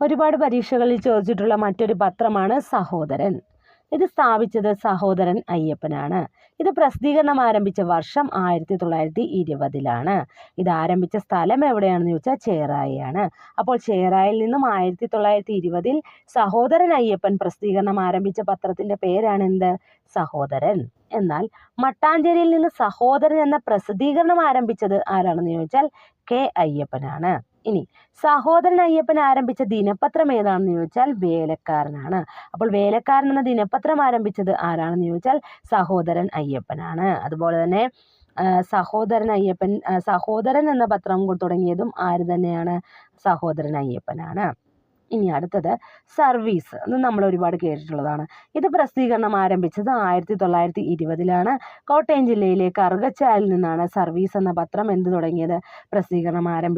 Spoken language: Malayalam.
ഒരുപാട് പരീക്ഷകളിൽ ചോദിച്ചിട്ടുള്ള മറ്റൊരു പത്രമാണ് സഹോദരൻ. ഇത് സ്ഥാപിച്ചത് സഹോദരൻ അയ്യപ്പനാണ്. ഇത് പ്രസിദ്ധീകരണം ആരംഭിച്ച വർഷം 1920-ലാണ്. ഇത് ആരംഭിച്ച സ്ഥലം എവിടെയാണെന്ന് ചോദിച്ചാൽ ചേറായിയാണ്. അപ്പോൾ ചേറായിൽ നിന്നും 1920 സഹോദരൻ അയ്യപ്പൻ പ്രസിദ്ധീകരണം ആരംഭിച്ച പത്രത്തിന്റെ പേരാണ് എന്ത്? സഹോദരൻ. എന്നാൽ മട്ടാഞ്ചേരിയിൽ നിന്ന് സഹോദരൻ എന്ന പ്രസിദ്ധീകരണം ആരംഭിച്ചത് ആരാണെന്ന് ചോദിച്ചാൽ കെ അയ്യപ്പനാണ്. ഇനി സഹോദരൻ അയ്യപ്പൻ ആരംഭിച്ച ദിനപത്രം ഏതാണെന്ന് ചോദിച്ചാൽ വേലക്കാരനാണ്. അപ്പോൾ വേലക്കാരൻ എന്ന ദിനപത്രം ആരംഭിച്ചത് ആരാണെന്ന് ചോദിച്ചാൽ സഹോദരൻ അയ്യപ്പനാണ്. അതുപോലെ തന്നെ സഹോദരൻ എന്ന പത്രം തുടങ്ങിയതും ആര് തന്നെയാണ്? സഹോദരൻ അയ്യപ്പനാണ്. ഇനി അടുത്തത് സർവീസ്. അത് നമ്മൾ ഒരുപാട് കേട്ടിട്ടുള്ളതാണ്. ഇത് പ്രസിദ്ധീകരണം ആരംഭിച്ചത് 1920-ലാണ്. കോട്ടയം ജില്ലയിലെ കറുകച്ചാലിൽ നിന്നാണ് സർവീസ് എന്ന പത്രം തുടങ്ങിയത്? പ്രസിദ്ധീകരണം ആരംഭിച്ചത്